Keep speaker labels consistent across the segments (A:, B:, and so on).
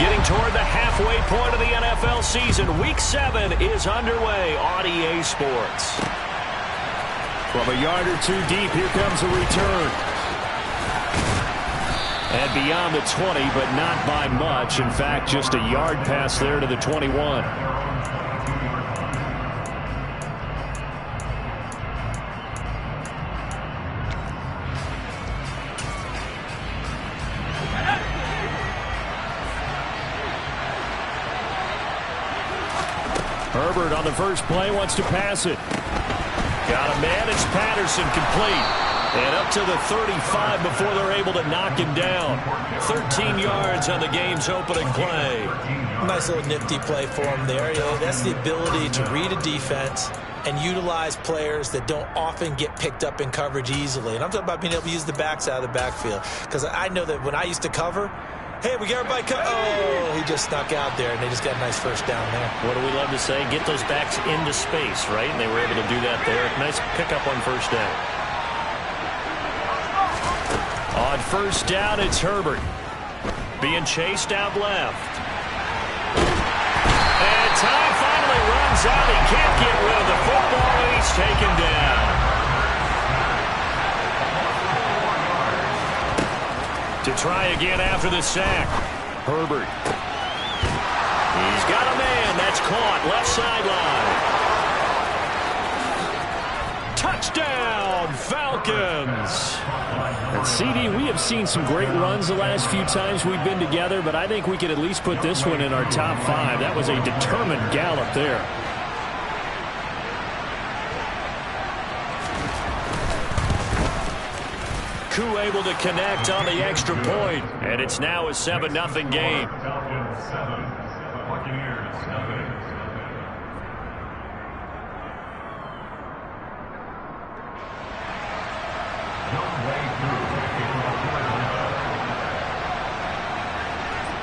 A: Getting toward the halfway point of the NFL season. Week 7 is underway on EA Sports.
B: From a yard or two deep, here comes a return. And beyond the 20, but not by much. In fact, just a yard pass there to the 21. Herbert on the first play wants to pass it. Got a man. It's Patterson, complete. And up to the 35 before they're able to knock him down. 13 yards on the game's opening play.
C: Nice little nifty play for him there. You know, that's the ability to read a defense and utilize players that don't often get picked up in coverage easily. And I'm talking about being able to use the backs out of the backfield. Because I know that when I used to cover, hey, we got everybody cut. Oh, he just snuck out there, and they just got a nice first down there.
A: What do we love to say? Get those backs into space, right? And they were able to do that there. Nice pickup on first down. On first down, it's Herbert. Being chased out left. And time finally runs out. He can't get rid of the football, and he's taken down. To try again after the sack. Herbert. He's got a man. That's caught. Left sideline. Touchdown, Falcons.
B: And CD, we have seen some great runs the last few times we've been together, but I think we could at least put this one in our top 5. That was a determined gallop there.
A: Koo able to connect on the extra point, and it's now a 7-0 game.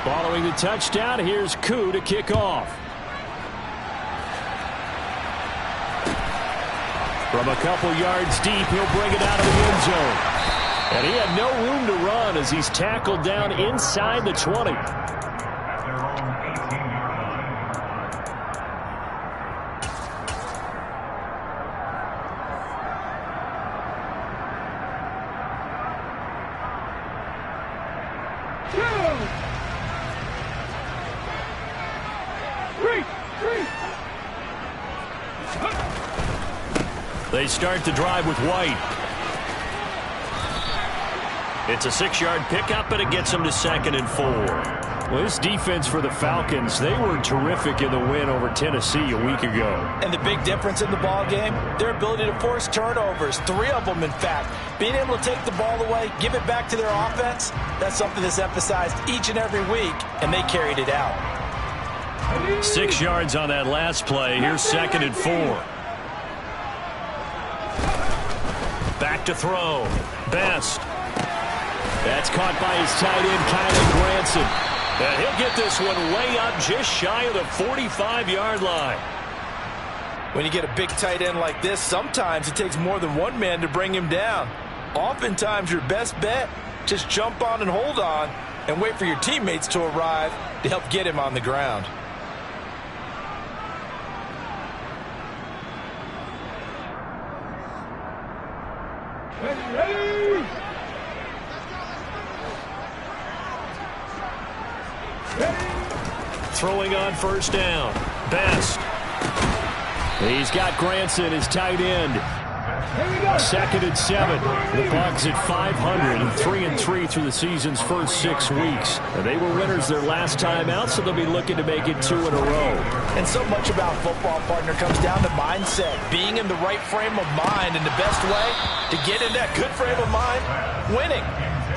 B: Following the touchdown, here's Koo to kick off. From a couple yards deep, he'll bring it out of the end zone. And he had no room to run as he's tackled down inside the 20.
A: They start the drive with White. It's a 6-yard pickup, and it gets them to 2nd and 4.
B: Well, this defense for the Falcons, they were terrific in the win over Tennessee a week ago.
C: And the big difference in the ball game, their ability to force turnovers, 3 of them, in fact. Being able to take the ball away, give it back to their offense, that's something that's emphasized each and every week, and they carried it out.
A: 6 yards on that last play. Here's 2nd and 4. Back to throw. Best.
B: That's caught by his tight end, Kylan Granson.
A: And he'll get this one way up just shy of the 45-yard line.
C: When you get a big tight end like this, sometimes it takes more than one man to bring him down. Oftentimes, your best bet, just jump on and hold on and wait for your teammates to arrive to help get him on the ground.
A: Throwing on first down. Best.
B: He's got Granson, his tight end. 2nd and 7. The Bucs at 500 and 3-3 through the season's first 6 weeks. And they were winners their last time out, so they'll be looking to make it 2 in a row.
C: And so much about football, partner, comes down to mindset. Being in the right frame of mind, and the best way to get in that good frame of mind, winning.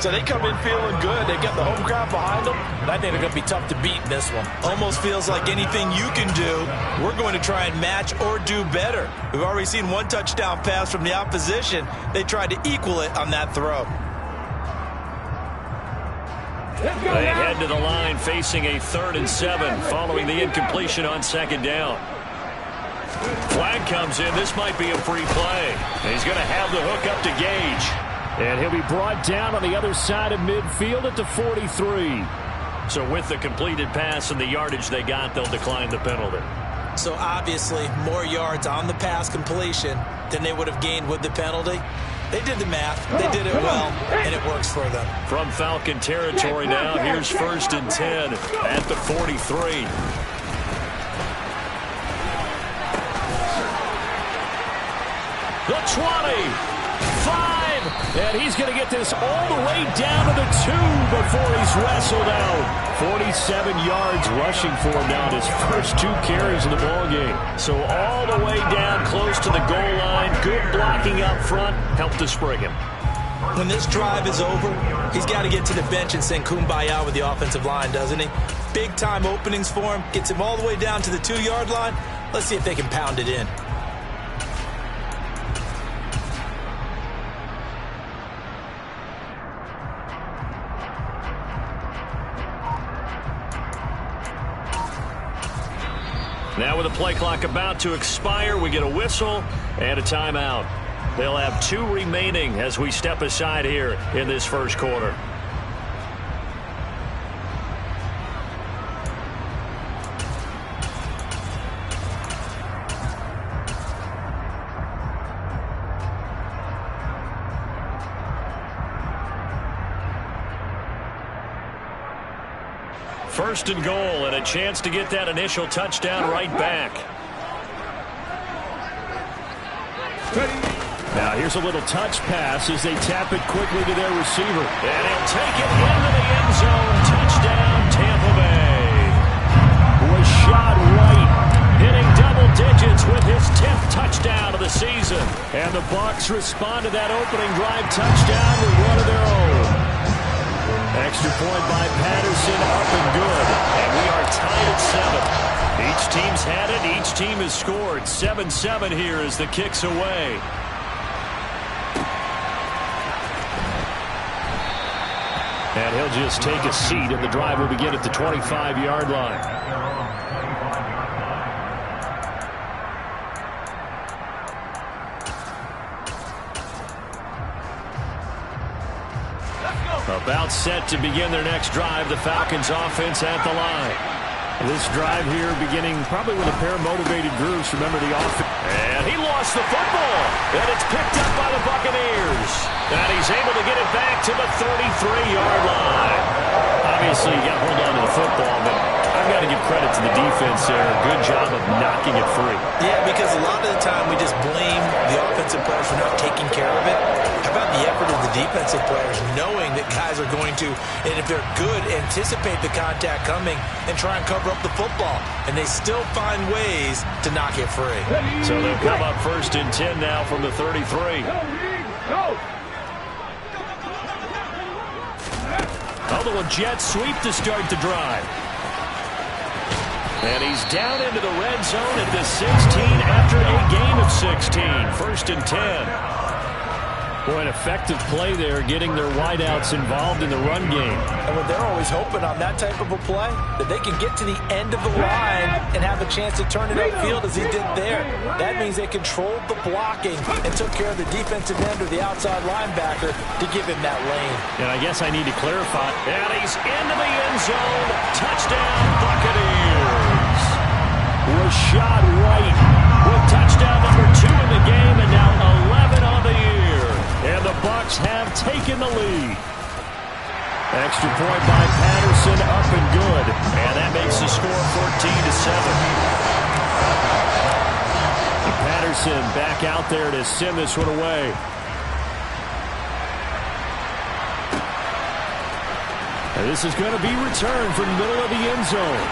C: So they come in feeling good. They got the home crowd behind them, and I think they're going to be tough to beat in this one. Almost feels like anything you can do, we're going to try and match or do better. We've already seen one touchdown pass from the opposition. They tried to equal it on that throw.
A: They head to the line facing a 3rd and 7 following the incompletion on 2nd down. Flag comes in. This might be a free play. He's going to have the hook up to Gage.
B: And he'll be brought down on the other side of midfield at the 43.
A: So with the completed pass and the yardage they got, they'll decline the penalty.
C: So obviously, more yards on the pass completion than they would have gained with the penalty. They did the math, they did it well, and it works for them.
A: From Falcon territory now, here's 1st and 10 at the 43. The 20, 5, and he's going to get this all the way down to the 2 before he's wrestled out. 47 yards rushing for him now in his first 2 carries of the ball game. So all the way down close to the goal line. Good blocking up front. Helped to spring him.
C: When this drive is over, he's got to get to the bench and sing Kumbaya with the offensive line, doesn't he? Big-time openings for him. Gets him all the way down to the 2-yard line. Let's see if they can pound it in.
A: Now with the play clock about to expire, we get a whistle and a timeout. They'll have 2 remaining as we step aside here in this first quarter. First and goal, and a chance to get that initial touchdown right back.
B: Now here's a little touch pass as they tap it quickly to their receiver.
A: And he'll take it into the end zone. Touchdown, Tampa Bay.
B: Was shot right,
A: hitting double digits with his 10th touchdown of the season.
B: And the Bucs respond to that opening drive touchdown with one of their own. Extra point by Patterson, up and good.
A: And we are tied at 7. Each team's had it. Each team has scored. 7-7 here as the kick's away.
B: And he'll just take a seat, and the drive will begin at the 25-yard line.
A: About set to begin their next drive, the Falcons offense at the line.
B: This drive here beginning probably with a pair of motivated groups. Remember the offense.
A: And he lost the football. And it's picked up by the Buccaneers. And he's able to get it back to the 33-yard line. Obviously, you got to hold on to the football, but I've got to give credit to the defense there. Good job of knocking it free.
C: Yeah, because a lot of the time we just blame the offensive players for not taking care of it. How about the effort of the defensive players knowing that guys are going to, and if they're good, anticipate the contact coming and try and cover up the football. And they still find ways to knock it free.
A: So they'll come up 1st and 10 now from the 33. A little jet sweep to start the drive. And he's down into the red zone at the 16 after a gain of 16. 1st and 10.
B: Boy, an effective play there, getting their wideouts involved in the run game.
C: And when they're always hoping on that type of a play, that they can get to the end of the line and have a chance to turn it upfield as he did there. That means they controlled the blocking and took care of the defensive end or the outside linebacker to give him that lane.
B: And I guess I need to clarify.
A: And he's into the end zone. Touchdown, Buccaneers.
B: Was shot right.
A: With touchdown number 2 in the game and now 11 on the year.
B: And the Bucs have taken the lead. Extra point by Patterson, up and good.
A: And that makes the score 14-7.
B: Patterson back out there to send this one away. And this is going to be returned from the middle of the end zone.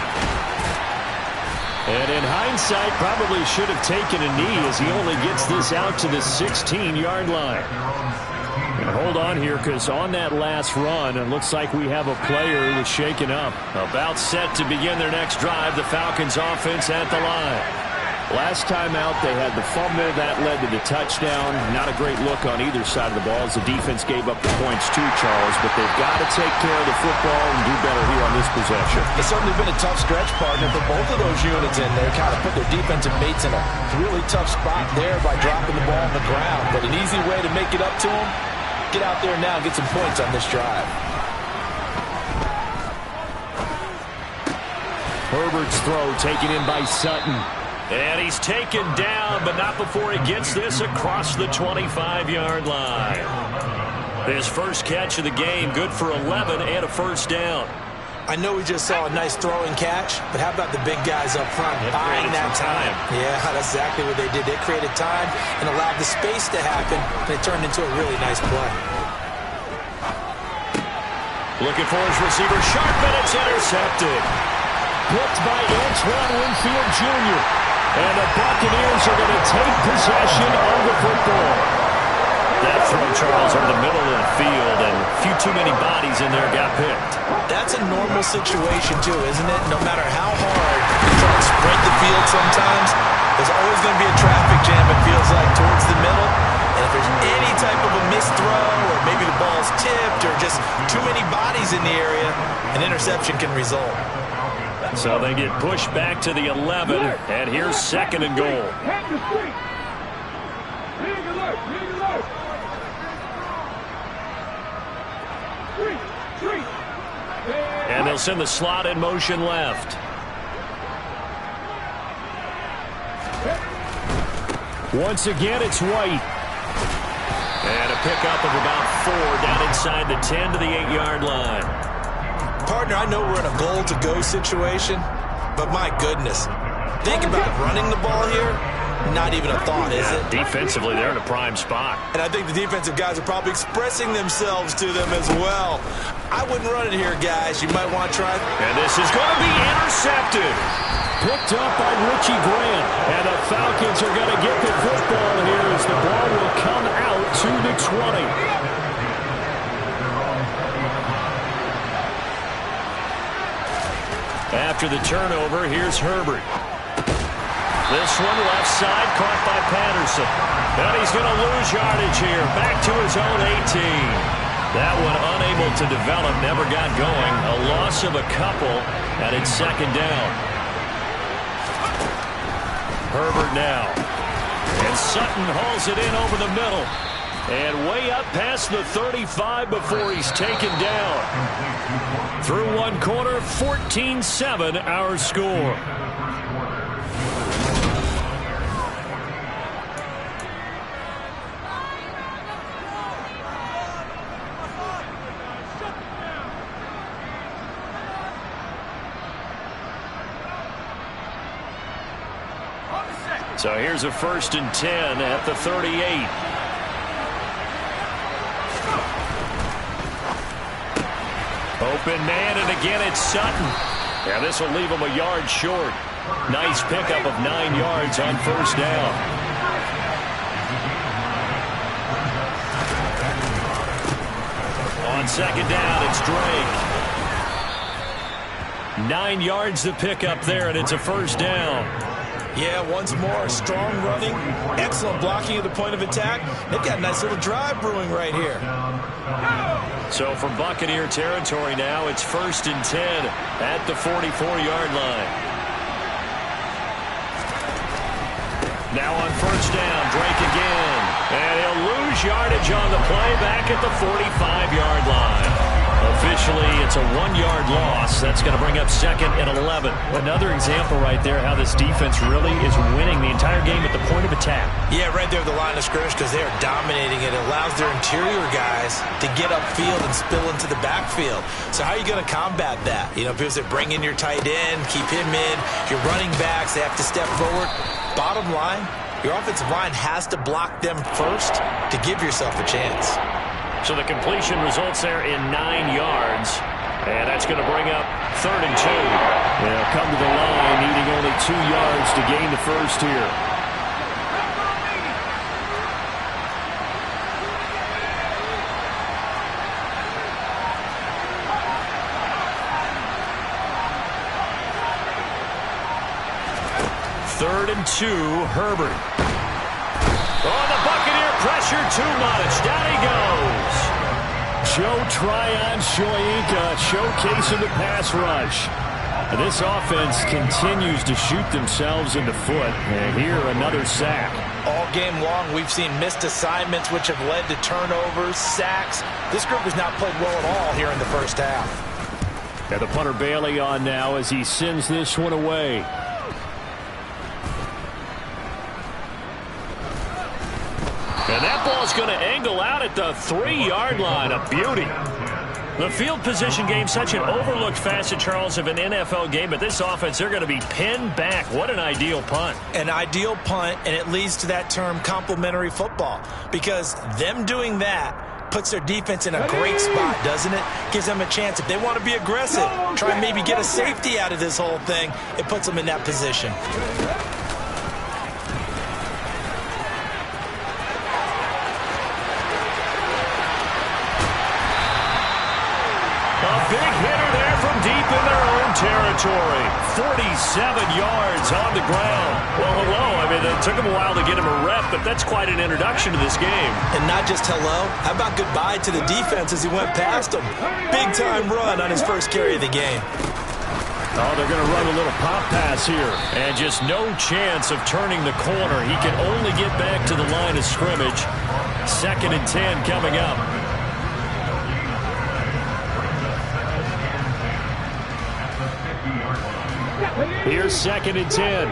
B: And in hindsight, probably should have taken a knee as he only gets this out to the 16-yard line. And hold on here, because on that last run, it looks like we have a player who was shaken up.
A: About set to begin their next drive, the Falcons offense at the line.
B: Last time out, they had the fumble. That led to the touchdown. Not a great look on either side of the ball as the defense gave up the points too, Charles. But they've got to take care of the football and do better here on this possession.
C: It's certainly been a tough stretch, partner, for both of those units in there. Kind of put their defensive mates in a really tough spot there by dropping the ball on the ground. But an easy way to make it up to them, get out there now and get some points on this drive.
B: Herbert's throw taken in by Sutton.
A: And he's taken down, but not before he gets this across the 25-yard line. His first catch of the game, good for 11 and a first down.
C: I know we just saw a nice throwing catch, but how about the big guys up front buying that time? Yeah, that's exactly what they did. They created time and allowed the space to happen, and it turned into a really nice play.
A: Looking for his receiver, sharp, and it's intercepted.
B: Picked by Antoine Winfield Jr. And the Buccaneers are going to take possession of the football.
A: That throw, Charles, over the middle of the field, and a few too many bodies in there got picked.
C: That's a normal situation, too, isn't it? No matter how hard you try to spread the field sometimes, there's always going to be a traffic jam, it feels like, towards the middle. And if there's any type of a missed throw, or maybe the ball's tipped, or just too many bodies in the area, an interception can result.
A: So they get pushed back to the 11, and here's second and goal. And they'll send the slot in motion left.
B: Once again, it's White.
A: And a pickup of about 4 down inside the 10 to the 8-yard line.
C: Partner, I know we're in a goal-to-go situation, but my goodness, think about running the ball here. Not even a thought, is it?
A: Defensively, they're in a prime spot.
C: And I think the defensive guys are probably expressing themselves to them as well. I wouldn't run it here, guys. You might want to try.
A: And this is going to be intercepted.
B: Picked up by Richie Grant. And the Falcons are going to get the football here as the ball will come out to the 20.
A: After the turnover, here's Herbert. This one left side, caught by Patterson. And he's going to lose yardage here, back to his own 18. That one unable to develop, never got going. A loss of a couple, and it's second down. Herbert now. And Sutton hauls it in over the middle. And way up past the 35 before he's taken down. Through one quarter, 14-7 our score. So here's a 1st and 10 at the 38. Open man, and again it's Sutton. Yeah, this will leave him a yard short. Nice pickup of 9 yards on 1st down. On 2nd down, it's Drake. 9 yards to pick up there, and it's a 1st down.
C: Yeah, once more, strong running, excellent blocking at the point of attack. They've got a nice little drive brewing right here.
A: So from Buccaneer territory now, it's 1st and 10 at the 44-yard line. Now on 1st down, Drake again. And he'll lose yardage on the play back at the 45-yard line. Officially, it's a 1-yard loss. That's going to bring up 2nd and 11.
B: Another example right there how this defense really is winning the entire game at the point of attack.
C: Yeah, right there at the line of scrimmage because they are dominating it. It allows their interior guys to get upfield and spill into the backfield. So how are you going to combat that? You know, because they bring in your tight end, keep him in. Your running backs, they have to step forward. Bottom line, your offensive line has to block them first to give yourself a chance.
A: So the completion results there in 9 yards. And that's going to bring up 3rd and 2.
B: They'll come to the line needing only 2 yards to gain the first here.
A: Third and 2, Herbert. Oh, the Buccaneer pressure too much. Down he goes.
B: Joe Tryon-Shoyinka showcasing the pass rush. This offense continues to shoot themselves in the foot. And here, another sack.
C: All game long, we've seen missed assignments, which have led to turnovers, sacks. This group has not played well at all here in the first half.
B: And the punter Bailey on now as he sends this one away.
A: And that ball's going to angle out at the 3-yard line. A beauty. The field position game, such an overlooked facet, Charles, of an NFL game, but this offense, they're going to be pinned back. What an ideal punt.
C: An ideal punt, and it leads to that term complementary football, because them doing that puts their defense in a great spot, doesn't it? Gives them a chance. If they want to be aggressive, try and maybe get a safety out of this whole thing, it puts them in that position.
A: Big hitter there from deep in their own territory. 47 yards on the ground. Well, hello. I mean, it took him a while to get him a rep, but that's quite an introduction to this game.
C: And not just hello. How about goodbye to the defense as he went past him? Big-time run on his first carry of the game.
A: Oh, they're going to run a little pop pass here. And just no chance of turning the corner. He can only get back to the line of scrimmage. 2nd and 10 coming up.
B: Here's 2nd and 10.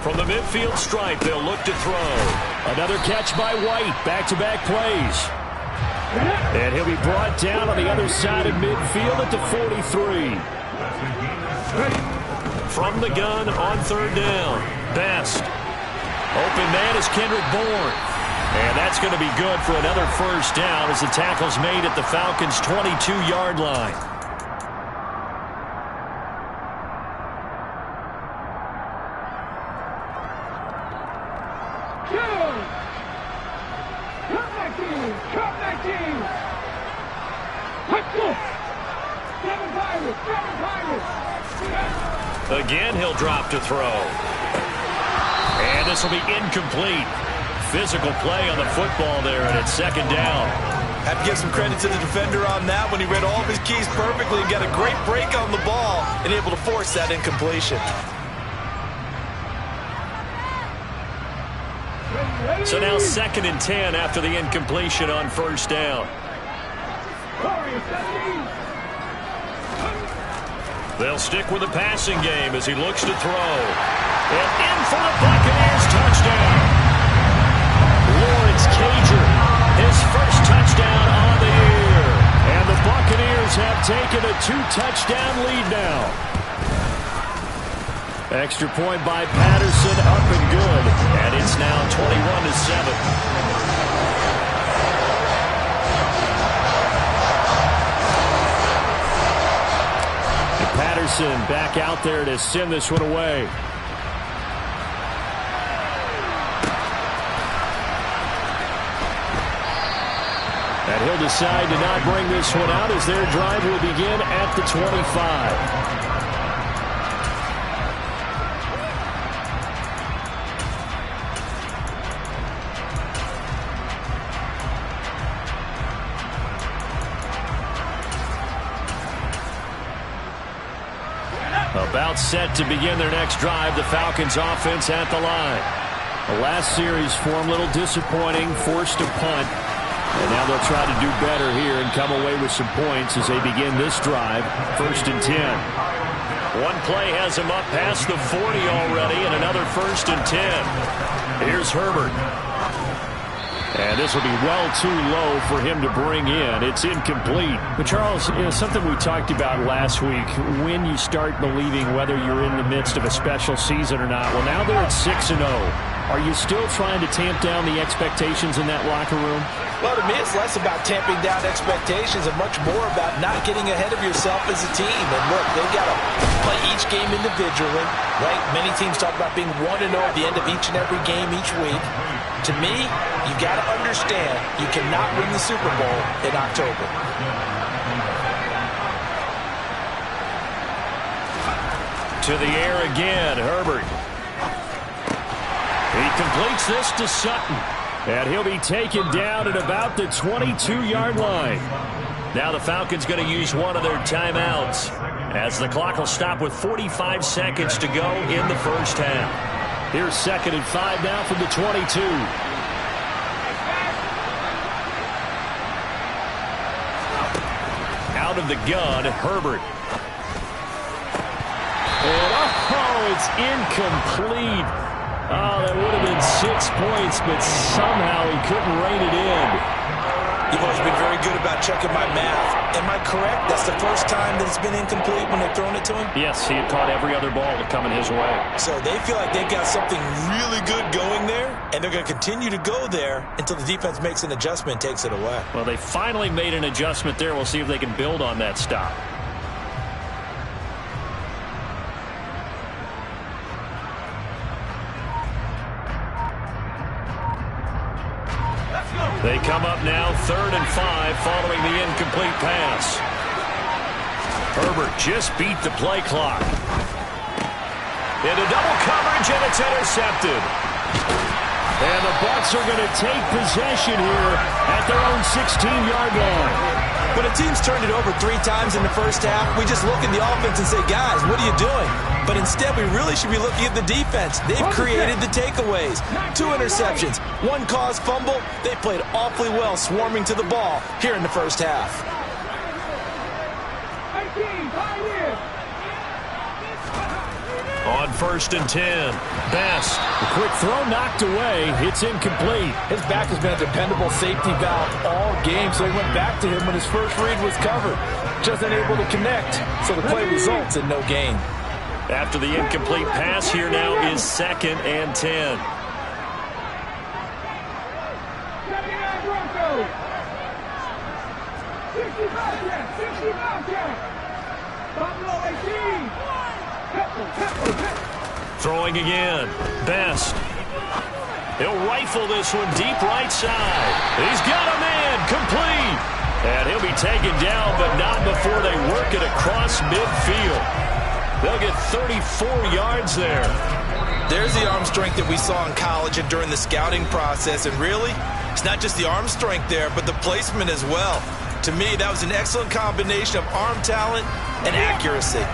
A: From the midfield stripe, they'll look to throw.
B: Another catch by White. Back-to-back plays. And he'll be brought down on the other side of midfield at the 43.
A: From the gun on 3rd down. Best. Open man is Kendrick Bourne. And that's going to be good for another first down as the tackle's made at the Falcons' 22-yard line. Again, he'll drop to throw. And this will be incomplete. Physical play on the football there, and it's 2nd down.
C: Have to give some credit to the defender on that when he read all of his keys perfectly and got a great break on the ball and able to force that incompletion.
A: So now 2nd and 10 after the incompletion on 1st down. They'll stick with the passing game as he looks to throw. And in for the Buccaneers touchdown. Lawrence Cager, his first touchdown on the year.
B: And the Buccaneers have taken a 2-touchdown lead now. Extra point by Patterson, up and good.
A: And it's now 21-7.
B: Patterson back out there to send this one away. And he'll decide to not bring this one out as their drive will begin at the 25.
A: About set to begin their next drive, the Falcons offense at the line.
B: The last series for them, a little disappointing, forced to punt. And now they'll try to do better here and come away with some points as they begin this drive. 1st and 10.
A: One play has him up past the 40 already, and another 1st and 10. Here's Herbert.
B: And this will be well too low for him to bring in. It's incomplete. But, Charles, something we talked about last week, when you start believing whether you're in the midst of a special season or not. Well, now they're at 6-0. Are you still trying to tamp down the expectations in that locker room?
C: Well, to me, it's less about tamping down expectations and much more about not getting ahead of yourself as a team. And look, they've got to play each game individually, right? Many teams talk about being 1-0 at the end of each and every game each week. To me, you got to understand you cannot win the Super Bowl in October.
A: To the air again, Herbert. He completes this to Sutton.
B: And he'll be taken down at about the 22-yard line.
A: Now the Falcons going to use one of their timeouts as the clock will stop with 45 seconds to go in the first half.
B: Here's 2nd and 5 now from the 22.
A: out of the gun, Herbert.
B: And, it's incomplete. Oh, that would have been 6 points, but somehow he couldn't rein it in.
C: You've always been very good about checking my math. Am I correct? That's the first time that it's been incomplete when they've thrown it to him?
B: Yes, he had caught every other ball coming his way.
C: So they feel like they've got something really good going there, and they're going to continue to go there until the defense makes an adjustment and takes it away.
B: Well, they finally made an adjustment there. We'll see if they can build on that stop.
A: They come up now 3rd and 5 following the incomplete pass. Herbert just beat the play clock. Into double coverage, and it's intercepted.
B: And the Bucs are going to take possession here at their own 16-yard line.
C: When a team's turned it over 3 times in the first half, we just look at the offense and say, guys, what are you doing? But instead, we really should be looking at the defense. They've created the takeaways. 2 interceptions, 1 caused fumble. They played awfully well swarming to the ball here in the first half.
A: On 1st and 10, Best.
B: The quick throw knocked away. It's incomplete.
C: His back has been a dependable safety valve all game, so he went back to him when his first read was covered. Just unable to connect, so the play results in no gain.
A: After the incomplete pass, here now is 2nd and 10. Throwing again. Best. He'll rifle this one deep right side. He's got a man. Complete. And he'll be taken down, but not before they work it across midfield. They'll get 34 yards there.
C: There's the arm strength that we saw in college and during the scouting process. And really, it's not just the arm strength there, but the placement as well. To me, that was an excellent combination of arm talent and accuracy.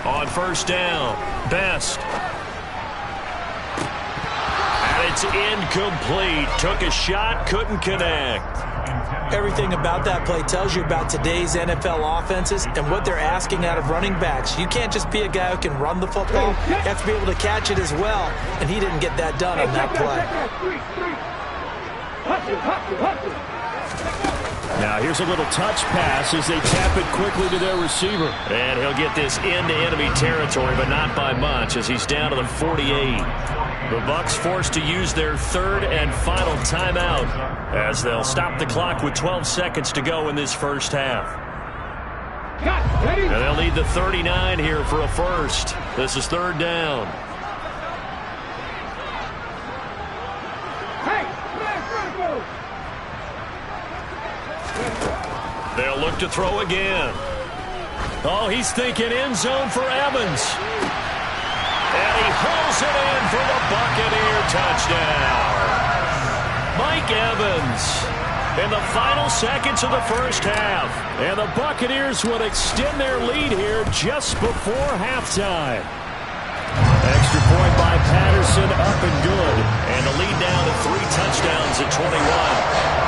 A: On 1st down, Best. And it's incomplete. Took a shot, couldn't connect.
C: Everything about that play tells you about today's NFL offenses and what they're asking out of running backs. You can't just be a guy who can run the football. You have to be able to catch it as well, and he didn't get that done on that play.
B: Now here's a little touch pass as they tap it quickly to their receiver.
A: And he'll get this into enemy territory, but not by much as he's down to the 48. The Bucs forced to use their 3rd and final timeout as they'll stop the clock with 12 seconds to go in this first half. And they'll need the 39 here for a first. This is 3rd down. They'll look to throw again. Oh, he's thinking end zone for Evans. And he hauls it in for the Buccaneer touchdown. Mike Evans in the final seconds of the first half.
B: And the Buccaneers would extend their lead here just before halftime. Extra point by Patterson, up and good.
A: And the lead down to 3 touchdowns at 21.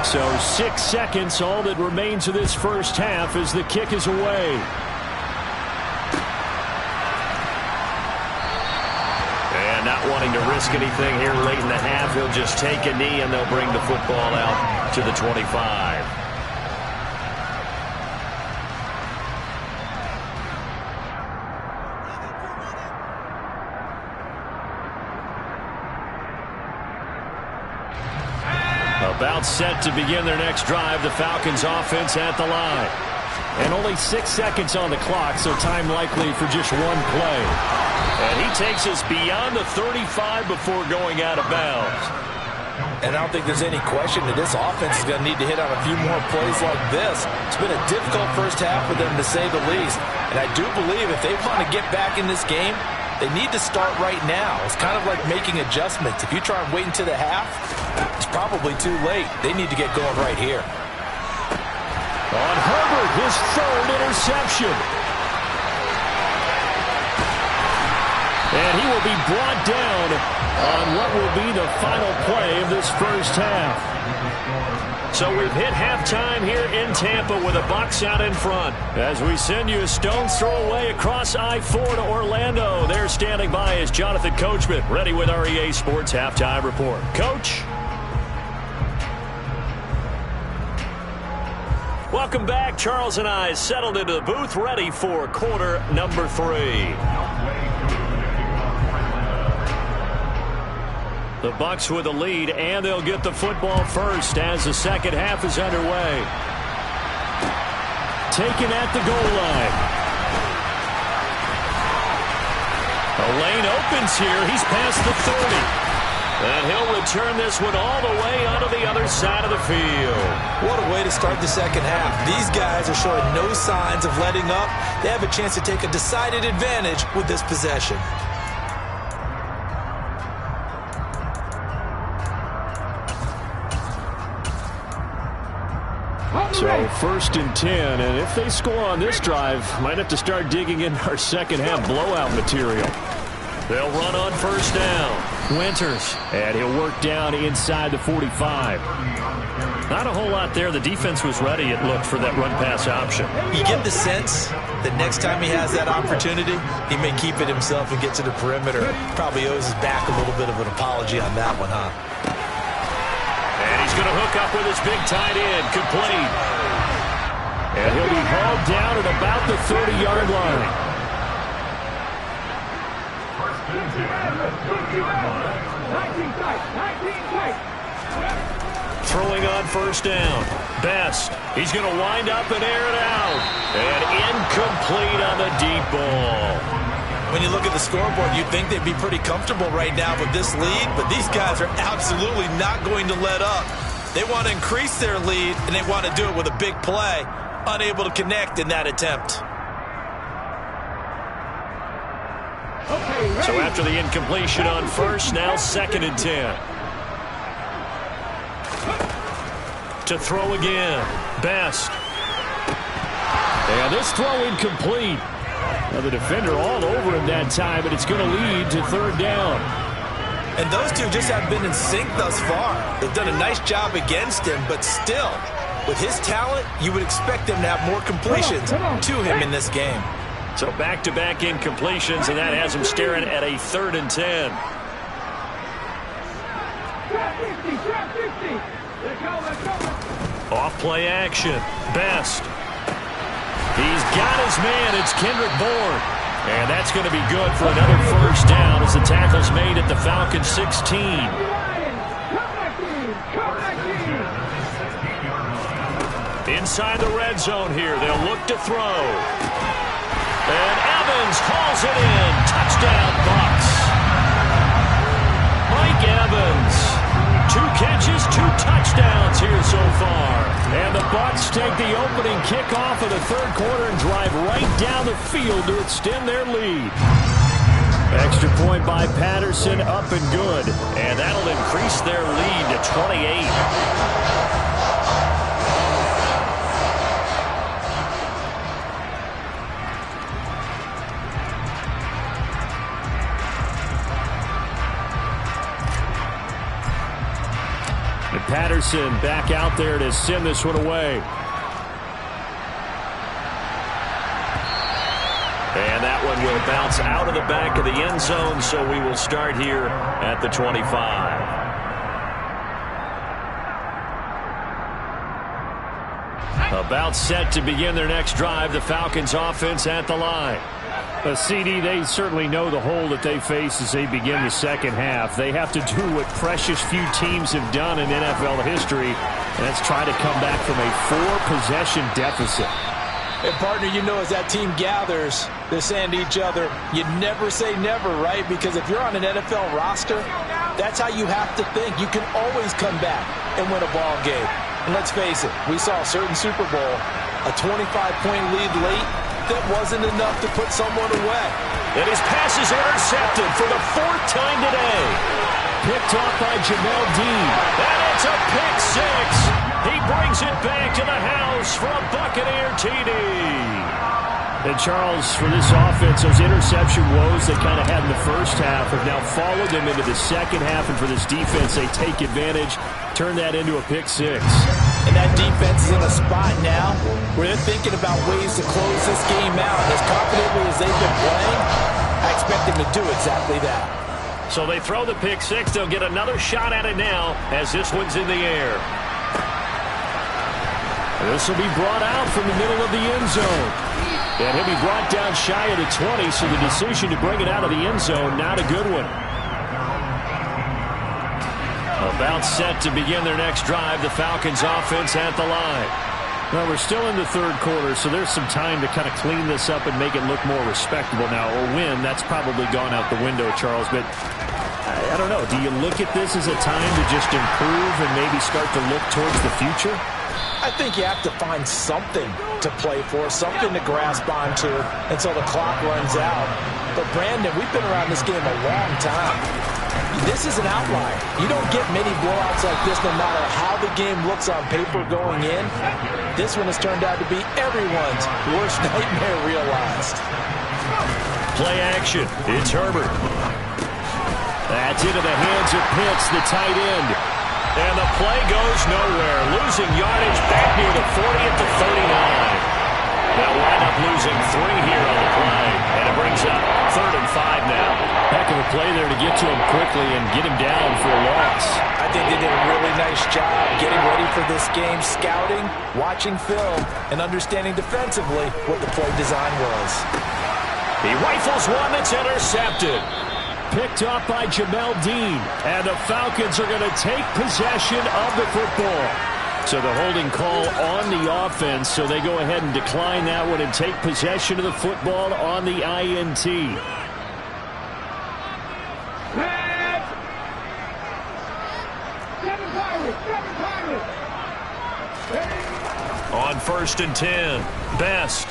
B: So 6 seconds, all that remains of this first half as the kick is away.
A: And not wanting to risk anything here late in the half, he'll just take a knee and they'll bring the football out to the 25. About set to begin their next drive, the Falcons offense at the line.
B: And only 6 seconds on the clock, so time likely for just 1 play.
A: And he takes us beyond the 35 before going out of bounds.
C: And I don't think there's any question that this offense is going to need to hit on a few more plays like this. It's been a difficult first half for them, to say the least. And I do believe if they want to get back in this game, they need to start right now. It's kind of like making adjustments. If you try and wait until the half, it's probably too late. They need to get going right here.
B: On Herbert, his third interception. And he will be brought down on what will be the final play of this first half.
A: So we've hit halftime here in Tampa with the Bucs out in front. As we send you a stone's throw away across I-4 to Orlando. There standing by is Jonathan Coachman, ready with our EA Sports Halftime Report. Coach. Welcome back. Charles and I settled into the booth, ready for quarter number 3. The Bucs with the lead, and they'll get the football first as the second half is underway. Taken at the goal line. A lane opens here. He's past the 30. And he'll return this one all the way onto the other side of the field.
C: What a way to start the second half. These guys are showing no signs of letting up. They have a chance to take a decided advantage with this possession.
B: So first and 10, and if they score on this drive, might have to start digging in our second half blowout material.
A: They'll run on first down. Winters.
B: And he'll work down inside the 45.
A: Not a whole lot there. The defense was ready, it looked, for that run-pass option.
C: You get the sense that next time he has that opportunity, he may keep it himself and get to the perimeter. Probably owes his back a little bit of an apology on that one, huh?
A: And he's going to hook up with his big tight end. Complete.
B: And he'll be hauled down at about the 30-yard line.
A: Throwing on first down. Best. He's going to wind up and air it out. And incomplete on the deep ball.
C: When you look at the scoreboard, you'd think they'd be pretty comfortable right now with this lead, but these guys are absolutely not going to let up. They want to increase their lead, and they want to do it with a big play. Unable to connect in that attempt.
A: So after the incompletion on first, now second and 10. To throw again. Best.
B: And this throw incomplete. Now the defender all over him that time, but it's going to lead to third down.
C: And those two just haven't been in sync thus far. They've done a nice job against him, but still, with his talent, you would expect them to have more completions to him in this game.
A: So back-to-back incompletions, and that has him staring at a third and 10. Off play action. Best. He's got his man. It's Kendrick Bourne. And that's going to be good for another first down as the tackle's made at the Falcons 16. Inside the red zone here. They'll look to throw. And Evans hauls it in. Touchdown, Bucs. Mike Evans. 2 catches, 2 touchdowns here so far.
B: And the Bucs take the opening kickoff of the third quarter and drive right down the field to extend their lead. Extra point by Patterson, up and good.
A: And that'll increase their lead to 28.
B: Patterson back out there to send this one away.
A: And that one will bounce out of the back of the end zone, so we will start here at the 25. About set to begin their next drive, the Falcons offense at the line.
B: CD, they certainly know the hole that they face as they begin the second half. They have to do what precious few teams have done in NFL history, and that's try to come back from a 4-possession deficit.
C: And, partner, you know as that team gathers, they're saying to each other, you never say never, right? Because if you're on an NFL roster, that's how you have to think. You can always come back and win a ball game. And let's face it, we saw a certain Super Bowl, a 25-point lead late, that wasn't enough to put someone away.
A: And his pass is intercepted for the 4th time today.
B: Picked off by Jamel Dean.
A: And it's a pick 6. He brings it back to the house for a Buccaneer TD.
B: And Charles, for this offense, those interception woes they kind of had in the first half have now followed them into the second half. And for this defense, they take advantage, turn that into a pick six.
C: And that defense is in a spot now where they're thinking about ways to close this game out. As confidently as they've been playing, I expect them to do exactly that.
A: So they throw the pick six. They'll get another shot at it now as this one's in the air.
B: This will be brought out from the middle of the end zone. And he'll be brought down shy of the 20, so the decision to bring it out of the end zone, not a good one.
A: About set to begin their next drive, the Falcons offense at the line.
B: Well, we're still in the third quarter, so there's some time to kind of clean this up and make it look more respectable now. Or win, that's probably gone out the window, Charles. But I don't know. Do you look at this as a time to just improve and maybe start to look towards the future?
C: I think you have to find something to play for, something to grasp onto until the clock runs out. But, Brandon, we've been around this game a long time. This is an outlier. You don't get many blowouts like this no matter how the game looks on paper going in. This one has turned out to be everyone's worst nightmare realized.
A: Play action. It's Herbert.
B: That's into the hands of Pitts, the tight end.
A: And the play goes nowhere. Losing yardage back near the 40 at the 39. They'll wind up losing 3 here on the play. And it brings up 3rd and 5 now.
B: Heck of a play there to get to him quickly and get him down for a loss.
C: I think they did a really nice job getting ready for this game, scouting, watching film, and understanding defensively what the play design was.
A: He rifles one that's intercepted.
B: Picked up by Jamel Dean. And the Falcons are going to take possession of the football. So the holding call on the offense, so they go ahead and decline that one and take possession of the football on the INT.
A: On 1st and 10, Best.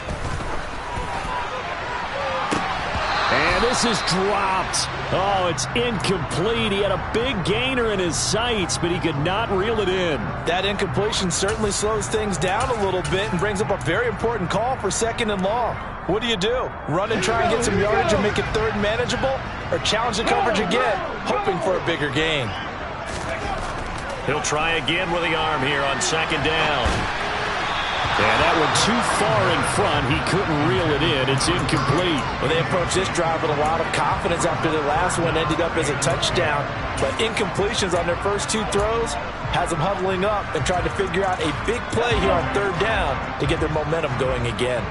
B: And this is dropped. Oh, it's incomplete. He had a big gainer in his sights, but he could not reel it in.
C: That incompletion certainly slows things down a little bit and brings up a very important call for 2nd and long. What do you do? Run and try and get some yardage and make it 3rd manageable? Or challenge the coverage again, hoping for a bigger gain?
A: He'll try again with the arm here on 2nd down.
B: And that one too far in front. He couldn't reel it in. It's incomplete.
C: Well, they approached this drive with a lot of confidence after the last one ended up as a touchdown. But incompletions on their first 2 throws has them huddling up and trying to figure out a big play here on 3rd down to get their momentum going again.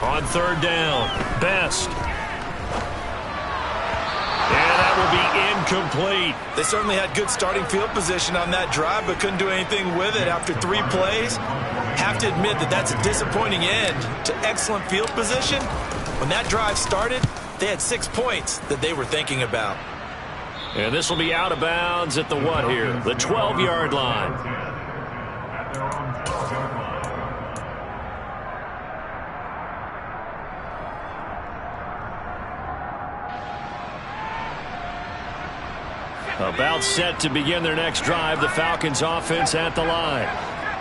A: On 3rd down, Best. And that will be incomplete.
C: They certainly had good starting field position on that drive, but couldn't do anything with it after 3 plays. Have to admit that that's a disappointing end to excellent field position. When that drive started, they had 6 points that they were thinking about.
A: And this will be out of bounds at the what here? The 12-yard line. About set to begin their next drive, the Falcons offense at the line.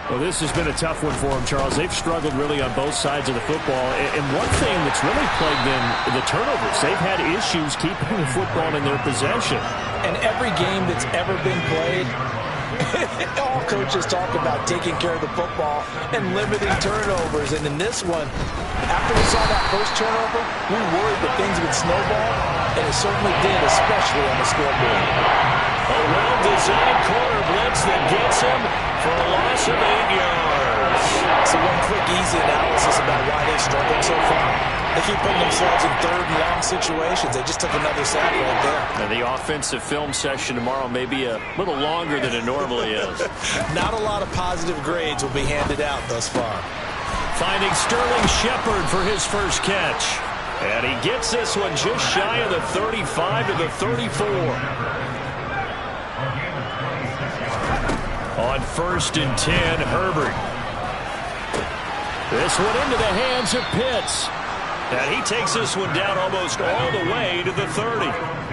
B: Well, this has been a tough one for them, Charles. They've struggled really on both sides of the football. And one thing that's really plagued them, the turnovers. They've had issues keeping the football in their possession.
C: And every game that's ever been played, all coaches talk about taking care of the football and limiting turnovers. And in this one, after we saw that first turnover, we worried that things would snowball, and it certainly did, especially on the scoreboard.
A: A well-designed corner blitz that gets him for a loss of 8 yards.
C: So one quick, easy analysis about why they've struggled so far. They keep putting themselves in 3rd and long situations. They just took another sack right there.
A: And the offensive film session tomorrow may be a little longer than it normally is.
C: Not a lot of positive grades will be handed out thus far.
A: Finding Sterling Shepard for his first catch. And he gets this one just shy of the 35 to the 34. On 1st and 10, Herbert. This one into the hands of Pitts. And he takes this one down almost all the way to the 30.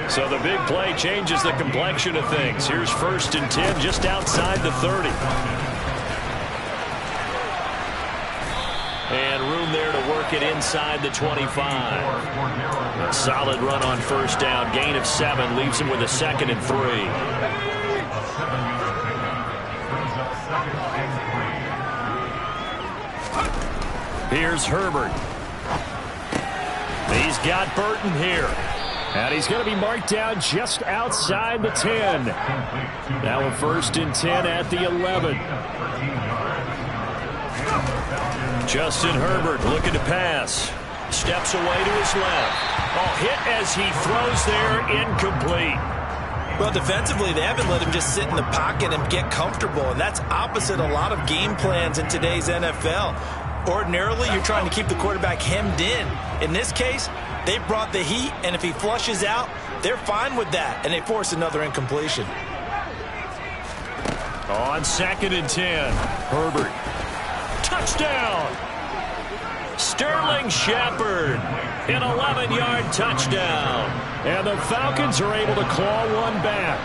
A: So the big play changes the complexion of things. Here's 1st and 10 just outside the 30. And room there to work it inside the 25. A solid run on 1st down. Gain of 7 leaves him with a 2nd and 3. Here's Herbert. He's got Burton here. And he's going to be marked down just outside the 10. Now a 1st and 10 at the 11. Justin Herbert looking to pass. Steps away to his left. Oh, hit as he throws there, incomplete.
C: Well, defensively, they haven't let him just sit in the pocket and get comfortable, and that's opposite a lot of game plans in today's NFL. Ordinarily, you're trying to keep the quarterback hemmed in. In this case, they brought the heat, and if he flushes out, they're fine with that, and they force another incompletion.
A: On 2nd and 10, Herbert. Touchdown! Sterling Shepard, an 11-yard touchdown.
B: And the Falcons are able to claw one back.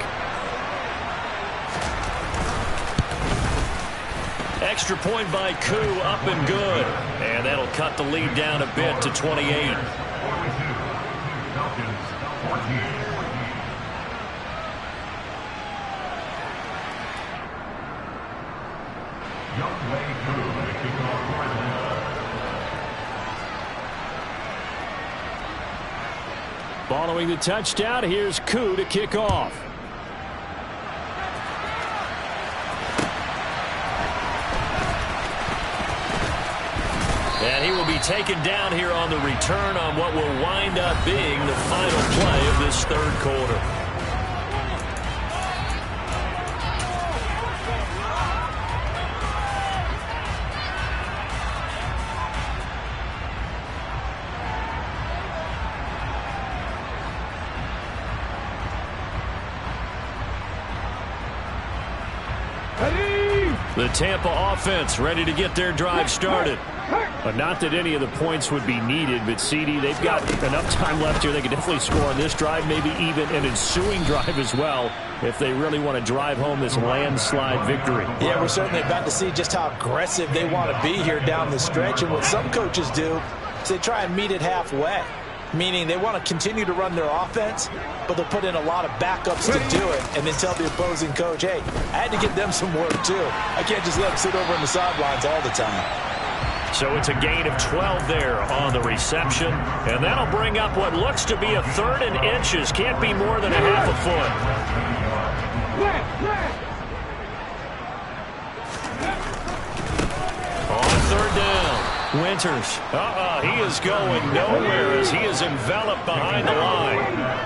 A: Extra point by Koo, up and good. And that'll cut the lead down a bit to 28.
B: Following the touchdown, here's Koo to kick off.
A: And he will be taken down here on the return on what will wind up being the final play of this 3rd quarter. The Tampa offense ready to get their drive started.
B: But not that any of the points would be needed, but CD, they've got enough time left here. They can definitely score on this drive, maybe even an ensuing drive as well, if they really want to drive home this landslide victory.
C: Yeah, we're certainly about to see just how aggressive they want to be here down the stretch. And what some coaches do is they try and meet it halfway, meaning they want to continue to run their offense, but they'll put in a lot of backups to do it and then tell the opposing coach, hey, I had to get them some work too. I can't just let them sit over on the sidelines all the time.
A: So it's a gain of 12 there on the reception, and that'll bring up what looks to be a 3rd and inches. Can't be more than a half a foot. On 3rd down, Winters. He is going nowhere as he is enveloped behind the line.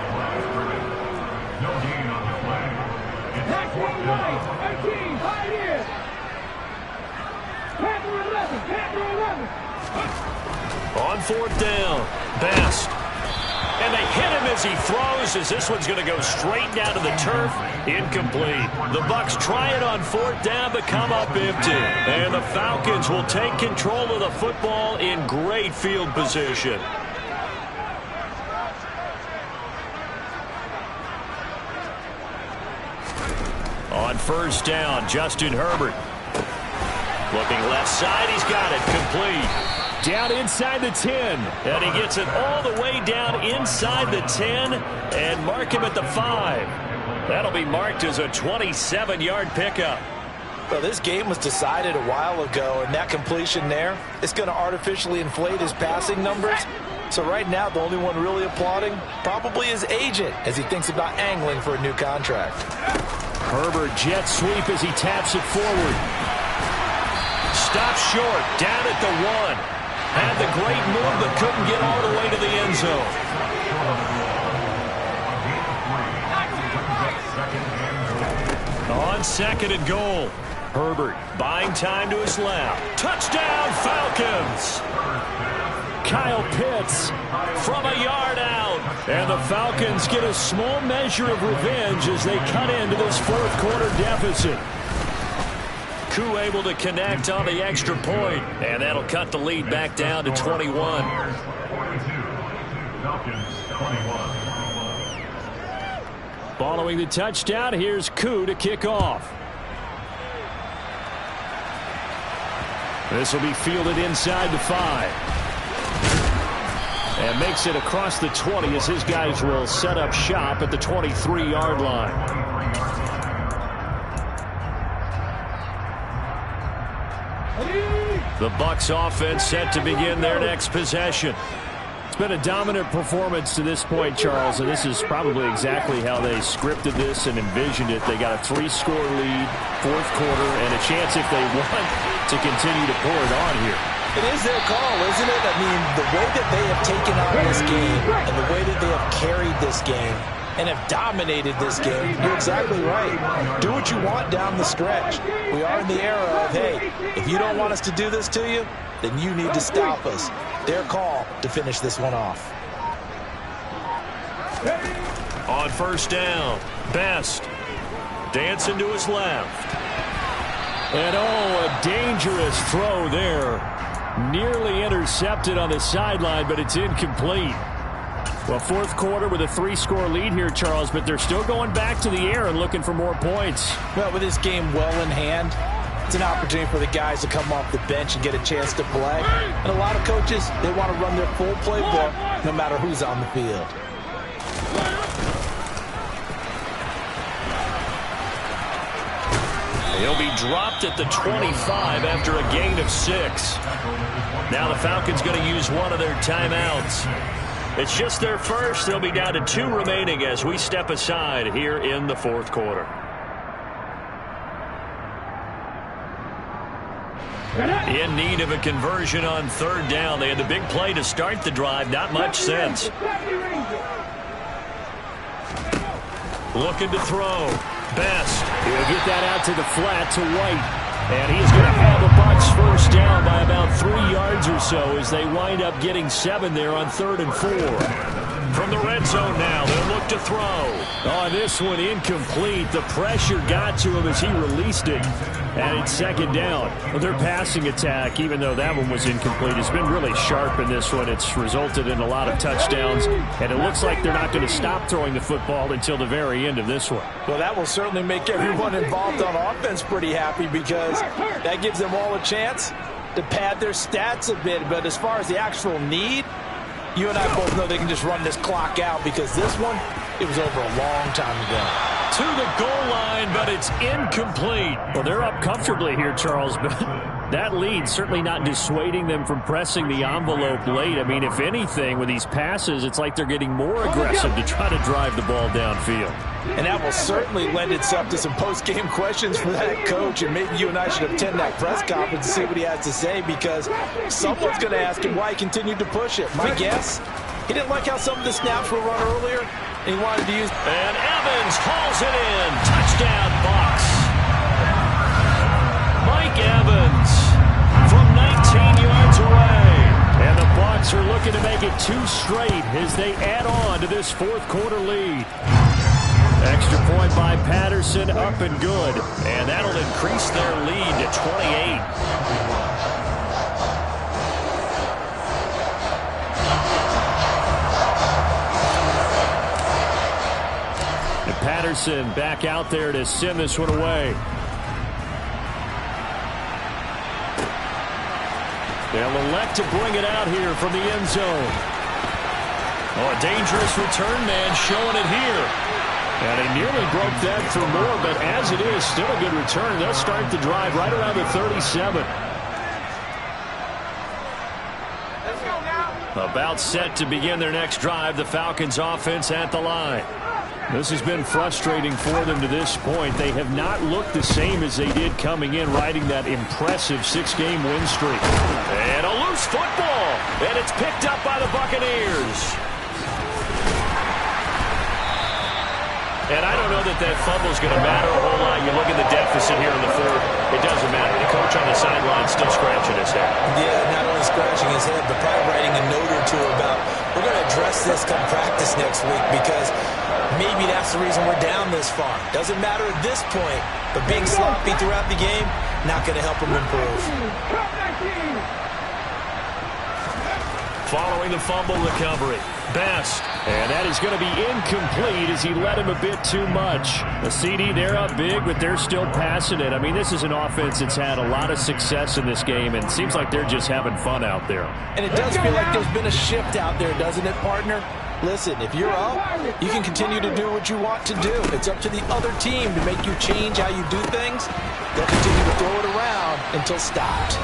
A: On 4th down, Best. And they hit him as he throws, as this one's going to go straight down to the turf. Incomplete. The Bucs try it on 4th down, but come up empty. And the Falcons will take control of the football in great field position. On 1st down, Justin Herbert. Looking left side, he's got it, complete.
B: Down inside the 10.
A: And he gets it all the way down inside the 10 and mark him at the 5. That'll be marked as a 27-yard pickup.
C: Well, this game was decided a while ago, and that completion there is going to artificially inflate his passing numbers. So right now, the only one really applauding probably his agent as he thinks about angling for a new contract.
B: Herbert jet sweep as he taps it forward.
A: Stops short, down at the 1. Had the great move, but couldn't get all the way to the end zone. On 2nd and goal, Herbert buying time to his left. Touchdown, Falcons!
B: Kyle Pitts from a yard out. And the Falcons get a small measure of revenge as they cut into this fourth quarter deficit.
A: Koo able to connect on the extra point, and that'll cut the lead back down to 21.
B: Following the touchdown, here's Koo to kick off. This will be fielded inside the 5. And makes it across the 20 as his guys will set up shop at the 23-yard line.
A: The Bucs offense set to begin their next possession.
B: It's been a dominant performance to this point, Charles, and this is probably exactly how they scripted this and envisioned it. They got a 3-score lead, fourth quarter, and a chance if they want to continue to pour it on here.
C: It is their call, isn't it? I mean, the way that they have taken on this game and the way that they have carried this game and have dominated this game, you're exactly right. Do what you want down the stretch. We are in the era of, hey, if you don't want us to do this to you, then you need to stop us. Their call to finish this one off.
A: On first down, Best dancing to his left.
B: And a dangerous throw there. Nearly intercepted on the sideline, but it's incomplete. Well, fourth quarter with a 3-score lead here, Charles, but they're still going back to the air and looking for more points.
C: Well, with this game well in hand, it's an opportunity for the guys to come off the bench and get a chance to play. And a lot of coaches, they want to run their full playbook no matter who's on the field.
A: He'll be dropped at the 25 after a gain of 6. Now the Falcons going to use one of their timeouts. It's just their first. They'll be down to 2 remaining as we step aside here in the fourth quarter. In need of a conversion on third down. They had the big play to start the drive. Not much sense. Looking to throw. Best.
B: He'll get that out to the flat to White. And he's going to have the Bucs first down by about 3 yards or so as they wind up getting 7 there on 3rd and 4.
A: From the red zone now, they'll look to throw.
B: Oh, this one incomplete. The pressure got to him as he released it. And it's second down. Well, their passing attack, even though that one was incomplete, has been really sharp in this one. It's resulted in a lot of touchdowns. And it looks like they're not going to stop throwing the football until the very end of this one.
C: Well, that will certainly make everyone involved on offense pretty happy because that gives them all a chance to pad their stats a bit. But as far as the actual need, you and I both know they can just run this clock out because this one, it was over a long time ago.
A: To the goal line, but it's incomplete.
B: Well, they're up comfortably here, Charles, but that lead certainly not dissuading them from pressing the envelope late. I mean, if anything, with these passes, it's like they're getting more aggressive to try to drive the ball downfield.
C: And that will certainly lend itself to some post-game questions for that coach, and maybe you and I should attend that press conference and see what he has to say because someone's going to ask him why he continued to push it. My guess, he didn't like how some of the snaps were run earlier, and he wanted to use...
A: And Evans hauls it in. Touchdown, Bucs. Mike Evans from 19 yards away.
B: And the Bucs are looking to make it 2 straight as they add on to this fourth quarter lead. Extra point by Patterson, up and good.
A: And that'll increase their lead to 28.
B: And Patterson back out there to send this one away. They'll elect to bring it out here from the end zone.
A: Oh, a dangerous return man showing it here.
B: And he nearly broke that for more, but as it is, still a good return. They'll start the drive right around the 37.
A: About set to begin their next drive, the Falcons offense at the line.
B: This has been frustrating for them to this point. They have not looked the same as they did coming in, riding that impressive 6-game win streak.
A: And a loose football, and it's picked up by the Buccaneers. And I don't know that fumble is going to matter a whole lot. You look at the deficit here in the fourth. It doesn't matter. The coach on the sideline still scratching his head.
C: Yeah, not only scratching his head, but probably writing a note or two about, we're going to address this come practice next week because maybe that's the reason we're down this far. Doesn't matter at this point, but being sloppy throughout the game, not going to help him improve.
A: Following the fumble recovery, Best.
B: And that is going to be incomplete as he led him a bit too much. The CD, they're up big, but they're still passing it. I mean, this is an offense that's had a lot of success in this game, and it seems like they're just having fun out there.
C: And it does feel like there's been a shift out there, doesn't it, partner? Listen, if you're up, you can continue to do what you want to do. It's up to the other team to make you change how you do things. They'll continue to throw it around until stopped.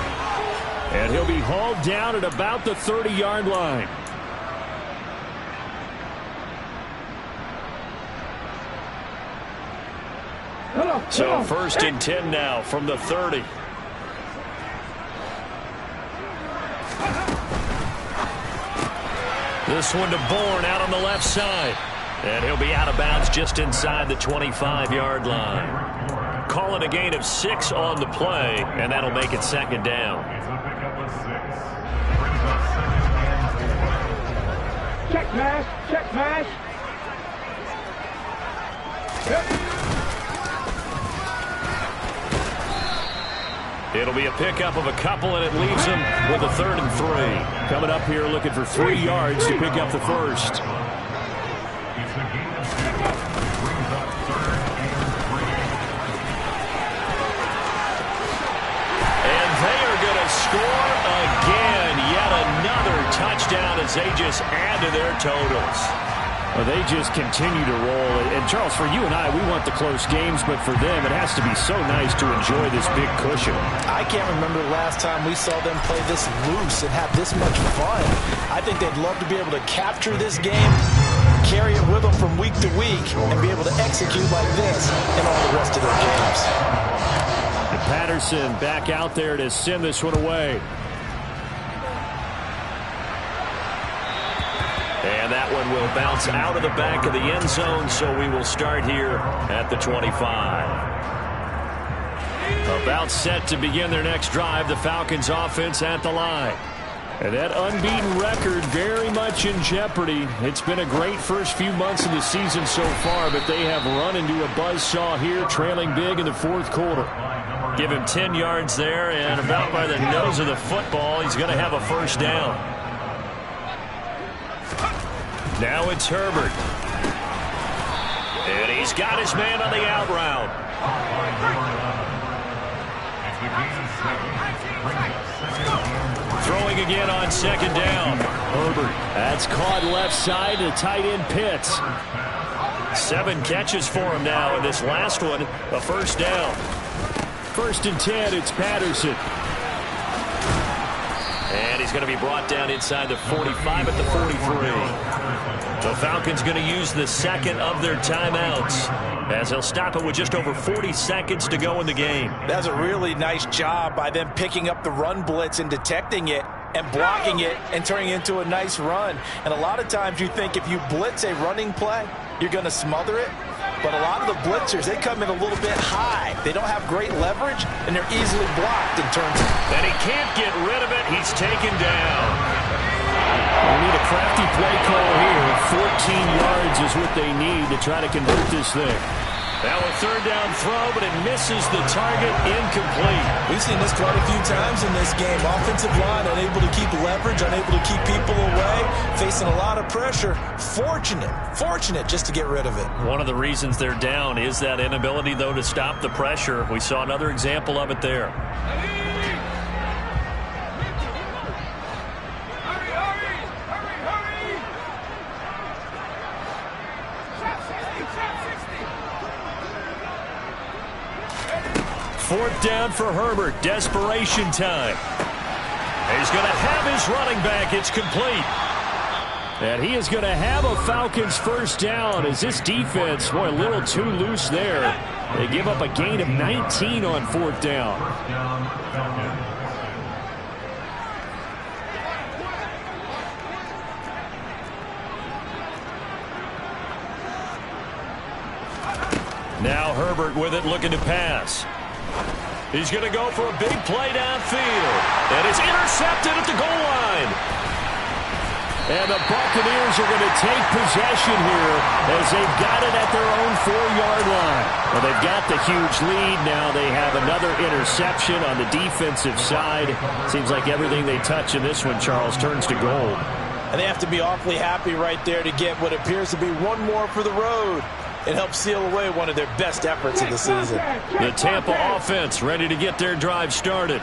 B: And he'll be hauled down at about the 30-yard line.
A: So 1st and 10 now from the 30. This one to Bourne out on the left side. And he'll be out of bounds just inside the 25-yard line. Call it a gain of 6 on the play, and that'll make it 2nd down.
D: Check pass, check pass.
A: It'll be a pickup of a couple, and it leaves him with a 3rd and 3.
B: Coming up here looking for 3 yards to pick up the first.
A: And they are going to score again. Yet another touchdown as they just add to their totals.
B: Well, they just continue to roll. And, Charles, for you and I, we want the close games, but for them, it has to be so nice to enjoy this big cushion.
C: I can't remember the last time we saw them play this loose and have this much fun. I think they'd love to be able to capture this game, carry it with them from week to week, and be able to execute like this in all the rest of their games.
B: And Patterson back out there to send this one away.
A: And that one will bounce out of the back of the end zone, so we will start here at the 25. About set to begin their next drive, the Falcons offense at the line. And that unbeaten record very much in jeopardy. It's been a great first few months of the season so far, but they have run into a buzzsaw here, trailing big in the 4th quarter. Give him 10 yards there, and about by the nose of the football, he's going to have a 1st down. Now it's Herbert. And he's got his man on the out route. Throwing again on 2nd down.
B: Herbert, that's caught left side to tight end Pitts.
A: 7 catches for him now, and this last one, a 1st down.
B: 1st and 10, it's Patterson.
A: And he's going to be brought down inside the 45 at the 43. The Falcons going to use the 2nd of their timeouts, as they'll stop it with just over 40 seconds to go in the game.
C: That's a really nice job by them picking up the run blitz and detecting it and blocking it and turning it into a nice run. And a lot of times you think if you blitz a running play, you're going to smother it. But a lot of the blitzers, they come in a little bit high. They don't have great leverage, and they're easily blocked in terms of...
A: And he can't get rid of it. He's taken down.
B: We need a crafty play call here. 14 yards is what they need to try to convert this thing.
A: Now a 3rd down throw, but it misses the target, incomplete.
C: We've seen this quite a few times in this game. Offensive line unable to keep leverage, unable to keep people away, facing a lot of pressure. Fortunate just to get rid of it.
A: One of the reasons they're down is that inability, though, to stop the pressure. We saw another example of it there. 4th down for Herbert. Desperation time. He's going to have his running back. It's complete.
B: And he is going to have a Falcons 1st down as this defense, boy, a little too loose there. They give up a gain of 19 on 4th down.
A: Now Herbert with it, looking to pass. He's going to go for a big play downfield. And it's intercepted at the goal line. And the Buccaneers are going to take possession here as they've got it at their own 4-yard line. Well, they've got the huge lead. Now they have another interception on the defensive side. Seems like everything they touch in this one, Charles, turns to gold.
C: And they have to be awfully happy right there to get what appears to be one more for the road. It helps seal away one of their best efforts of the season.
A: The Tampa offense ready to get their drive started.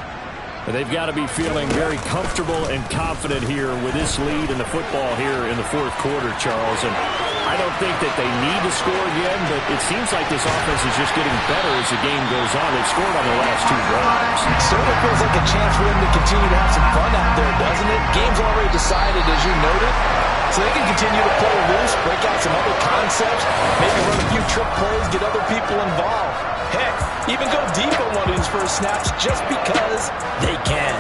A: And they've got to be feeling very comfortable and confident here with this lead in the football here in the fourth quarter, Charles. And I don't think that they need to score again, but it seems like this offense is just getting better as the game goes on. They've scored on their last 2 drives.
C: It certainly feels like a chance for them to continue to have some fun out there, doesn't it? Game's already decided, as you noted. So they can continue to play loose, break out some other concepts, maybe run a few trick plays, get other people involved. Heck, even go deep on one of these first snaps just because they can.